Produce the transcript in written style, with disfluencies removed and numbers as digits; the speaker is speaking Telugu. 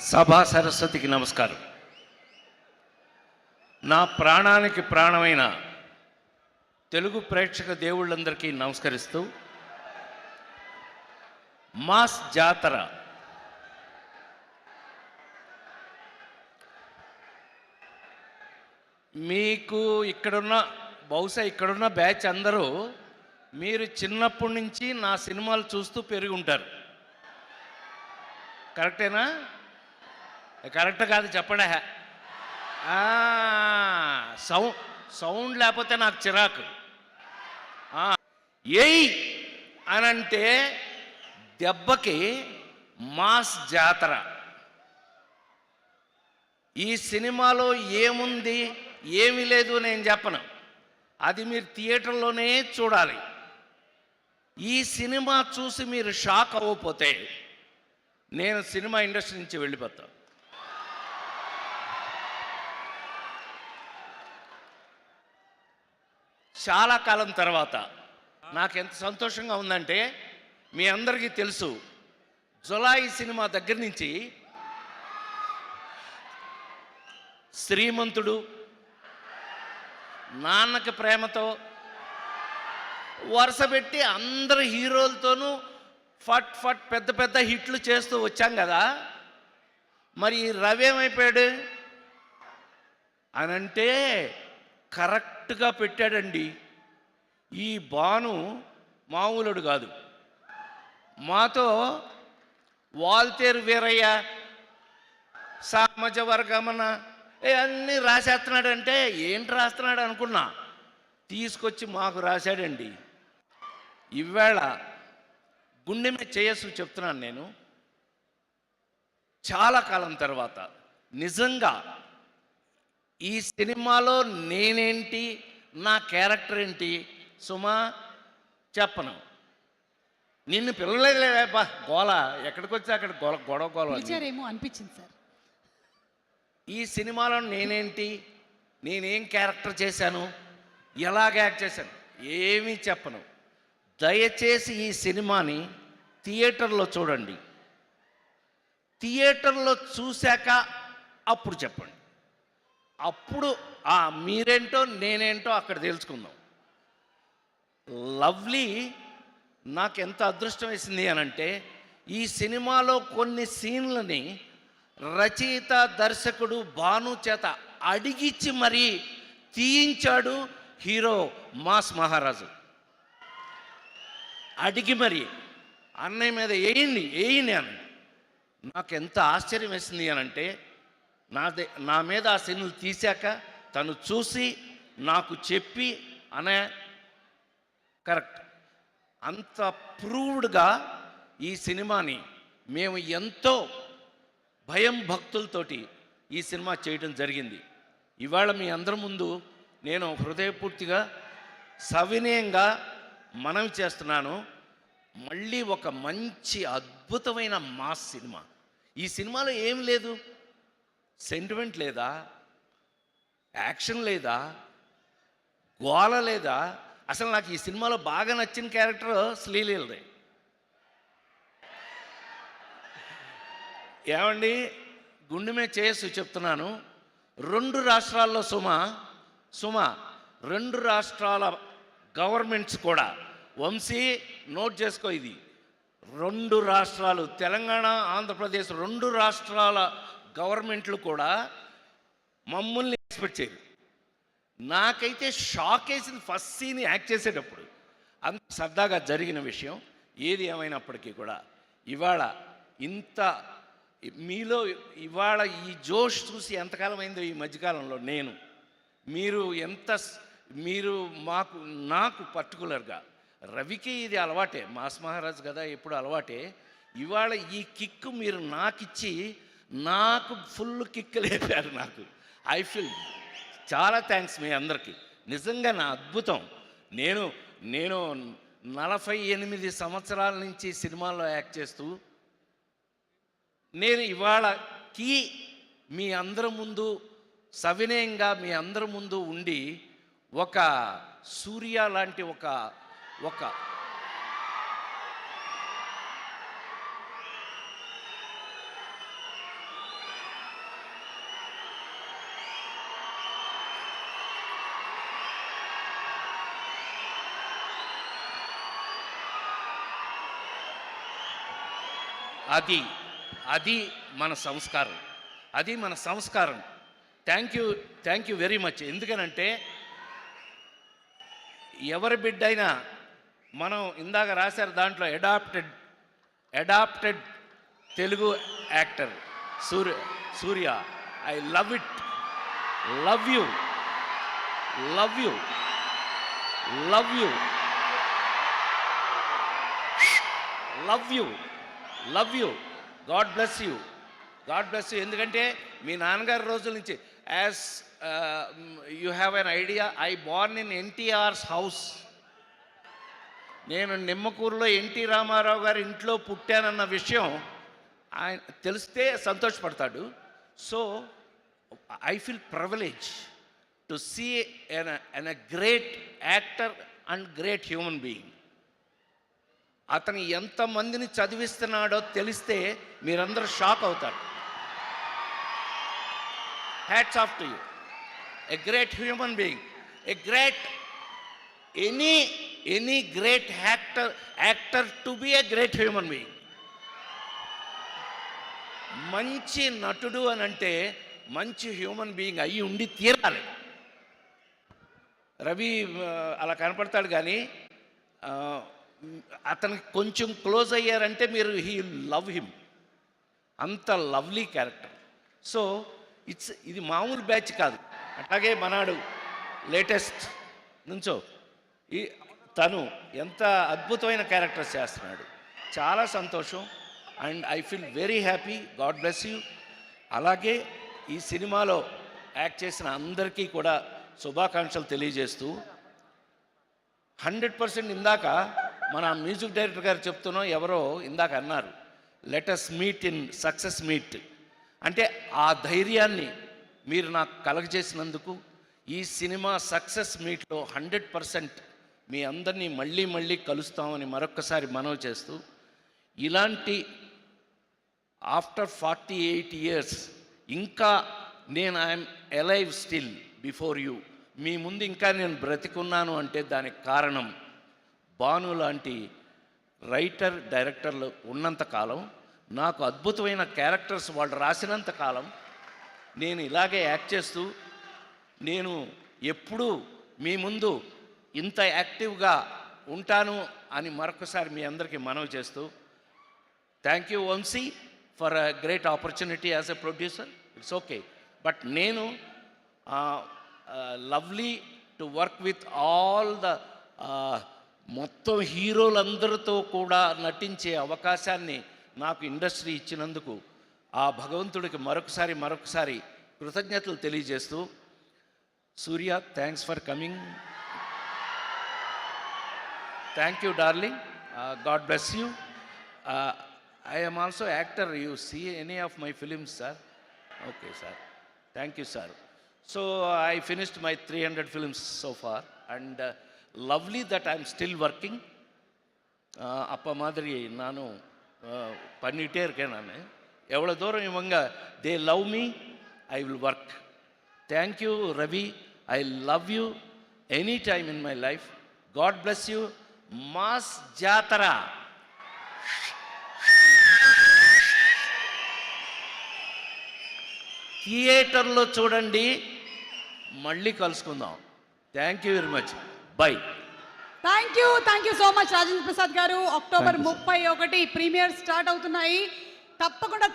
సభా సరస్వతికి నమస్కారం. నా ప్రాణానికి ప్రాణమైన తెలుగు ప్రేక్షక దేవుళ్ళందరికీ నమస్కరిస్తూ, మాస్ జాతర మీకు బహుశా ఇక్కడున్న బ్యాచ్ అందరూ మీరు చిన్నప్పటి నుంచి నా సినిమాలు చూస్తూ పెరిగి ఉంటారు. కరెక్టేనా? కరెక్ట్ కాదు చెప్పండి. సౌండ్ లేకపోతే నాకు చిరాకు. ఏయ్ అనంటే దెబ్బకి మాస్ జాతర. ఈ సినిమాలో ఏముంది ఏమీ లేదు నేను చెప్పను, అది మీరు థియేటర్లోనే చూడాలి. ఈ సినిమా చూసి మీరు షాక్ అవ్వకపోతే నేను సినిమా ఇండస్ట్రీ నుంచి వెళ్ళిపోతాను. చాలా కాలం తర్వాత నాకు ఎంత సంతోషంగా ఉందంటే, మీ అందరికీ తెలుసు, జులాయి సినిమా దగ్గర నుంచి శ్రీమంతుడు, నాన్నకి ప్రేమతో వరుస పెట్టి అందరు హీరోలతోనూ ఫట్ ఫట్ పెద్ద పెద్ద హిట్లు చేస్తూ వచ్చాం కదా. మరి రవి ఏమైపోయాడు అనంటే కరెక్ట్గా పెట్టాడండి. ఈ భాను మామూలుడు కాదు. మాతో వాల్తేరు వీరయ్య, సామజ వర్గమన అన్నీ రాసేస్తున్నాడంటే ఏంటి రాస్తున్నాడు అనుకున్నా, తీసుకొచ్చి మాకు రాశాడండి. ఇవాళ గుండె మీద చేయసు చెప్తున్నాను నేను. చాలా కాలం తర్వాత నిజంగా ఈ సినిమాలో నేనేంటి, నా క్యారెక్టర్ ఏంటి సుమా చెప్పను. నిన్ను పిల్లలేదేపా గోల, ఎక్కడికి వచ్చి అక్కడ గొడవ అనిపించింది సార్. ఈ సినిమాలో నేనేంటి, నేనేం క్యారెక్టర్ చేశాను, ఎలాగ యాక్ట్ చేశాను ఏమీ చెప్పను. దయచేసి ఈ సినిమాని థియేటర్లో చూడండి. థియేటర్లో చూశాక అప్పుడు చెప్పండి. అప్పుడు మీరేంటో నేనేంటో అక్కడ తెలుసుకుందాం. లవ్లీ నాకు ఎంత అదృష్టం వేసింది అనంటే, ఈ సినిమాలో కొన్ని సీన్లని రచయిత దర్శకుడు భాను చేత అడిగిచ్చి మరీ తీయించాడు హీరో మాస్ మహారాజు. అడిగి మరి అన్నయ్య మీద వేయండి అని. నాకు ఎంత ఆశ్చర్యం వేసింది అనంటే, నా మీద ఆ సీన్లు తీశాక తను చూసి నాకు చెప్పి అనే కరెక్ట్ అంత ప్రూవ్డ్గా ఈ సినిమాని మేము ఎంతో భయం భక్తులతోటి ఈ సినిమా చేయడం జరిగింది. ఇవాళ మీ అందరి ముందు నేను హృదయపూర్తిగా సవినయంగా మనవి చేస్తున్నాను. మళ్ళీ ఒక మంచి అద్భుతమైన మాస్ సినిమా. ఈ సినిమాలో ఏం లేదు, సెంటిమెంట్ లేదా, యాక్షన్ లేదా, గోల లేదా. అసలు నాకు ఈ సినిమాలో బాగా నచ్చిన క్యారెక్టర్ శ్రీలీలదే. ఏమండి, గుండె మీద చేసి చెప్తున్నాను. 2 రాష్ట్రాల్లో సుమ 2 రాష్ట్రాల గవర్నమెంట్స్ కూడా, వంశీ నోట్ చేసుకో, ఇది 2 రాష్ట్రాలు, తెలంగాణ ఆంధ్రప్రదేశ్ 2 రాష్ట్రాల గవర్నమెంట్లు కూడా మమ్మల్ని ఎక్స్పెక్ట్ చేయరు. నాకైతే షాక్ వేసింది ఫస్ట్ సీన్ యాక్ట్ చేసేటప్పుడు. అంత సరదాగా జరిగిన విషయం. ఏది ఏమైనప్పటికీ కూడా ఇవాళ ఇంత మీలో ఇవాళ ఈ జోష్ చూసి ఎంతకాలం అయిందో ఈ మధ్యకాలంలో మీరు నాకు పర్టికులర్గా రవికి ఇది అలవాటే, మాస్ మహారాజ్ కదా ఎప్పుడు అలవాటే. ఇవాళ ఈ కిక్ మీరు నాకిచ్చి నాకు ఫుల్ కిక్ లేపారు. నాకు ఐ ఫీల్ చాలా థ్యాంక్స్ మీ అందరికీ. నిజంగా నా అద్భుతం. నేను 48 సంవత్సరాల నుంచి సినిమాల్లో యాక్ట్ చేస్తూ నేను ఇవాళకి మీ అందరి ముందు సవినయంగా మీ అందరి ముందు ఉండి ఒక సూర్య లాంటి ఒక అది అది మన సంస్కారం, అది మన సంస్కారం. Thank you very much. ఎందుకనంటే ఎవరి బిడ్డైనా మనం ఇందాక రాశారు దాంట్లో adapted Telugu actor Suriya. I love it. Love you love you love you love you love you. God bless you. God bless you. ఎందుకంటే మీ నాన్నగారి రోజుల నుంచి as you have an idea, I born in NTR's house. నేను నిమ్మకూరులో ఎన్టీ రామారావు గారి ఇంట్లో పుట్టానన్న విషయం ఆయన తెలిస్తే సంతోషపడతాడు. So I feel privilege to see an a great actor and great human being. అతను ఎంతమందిని చదివిస్తున్నాడో తెలిస్తే మీరందరూ షాక్ అవుతారు. Hats off to you. A great human being, a great any great actor to be a great human being. మంచి నటుడు అని అంటే మంచి హ్యూమన్ బీయింగ్ అయ్యి ఉండి తీరాలి. రవి అలా కనపడతాడు కానీ అతనికి కొంచెం క్లోజ్ అయ్యారంటే మీరు లవ్ హిమ్. అంత లవ్లీ క్యారెక్టర్. సో ఇది మామూలు బ్యాచ్ కాదు. అట్లాగే మనాడు లేటెస్ట్ నుంచో తను ఎంత అద్భుతమైన క్యారెక్టర్స్ చేస్తున్నాడు. చాలా సంతోషం and I feel very happy. God bless you. అలాగే ఈ సినిమాలో యాక్ట్ చేసిన అందరికీ కూడా శుభాకాంక్షలు తెలియజేస్తూ 100% ఇందాక మన మ్యూజిక్ డైరెక్టర్ గారు చెప్తున్నాం, ఎవరో ఇందాక అన్నారు let us meet in success meet. అంటే ఆ ధైర్యాన్ని మీరు నాకు కలగజేసినందుకు ఈ సినిమా సక్సెస్ మీట్లో 100% మీ అందరినీ మళ్ళీ కలుస్తామని మరొక్కసారి మనవి చేస్తూ, ఇలాంటి ఆఫ్టర్ 48 years ఇంకా నేను I'm alive still before you, మీ ముందు ఇంకా నేను బ్రతికున్నాను అంటే దానికి కారణం భాను లాంటి రైటర్ డైరెక్టర్లు ఉన్నంతకాలం, నాకు అద్భుతమైన క్యారెక్టర్స్ వాళ్ళు రాసినంత కాలం నేను ఇలాగే యాక్ట్ చేస్తూ నేను ఎప్పుడూ మీ ముందు ఇంత యాక్టివ్గా ఉంటాను అని మరొకసారి మీ అందరికీ మనవి చేస్తూ, thank you Vamsi for a great opportunity as a producer. It's okay. But నేను lovely to work with all the మొత్తం హీరోలందరితో కూడా నటించే అవకాశాన్ని నాకు ఇండస్ట్రీ ఇచ్చినందుకు ఆ భగవంతుడికి మరొకసారి కృతజ్ఞతలు తెలియజేస్తూ, Surya thanks for coming. Thank you darling. God bless you. I am also actor. You see any of my films, sir? Okay, sir. Thank you, sir. So I finished my 300 films so far, and lovely that I am still working. Appa madri nanu pannite irukken nanu. Evlo dooram ivanga they love me, I will work. Thank you, Ravi. I love you any time in my life. God bless you. Mass Jatara. థియేటర్లో చూడండి. మళ్ళీ కలుసుకుందాం. Thank you very much. By. Thank you so much Rajendra Prasad గారు. అక్టోబర్ 31 ప్రీమియర్ స్టార్ట్ అవుతున్నాయి. తప్పకుండా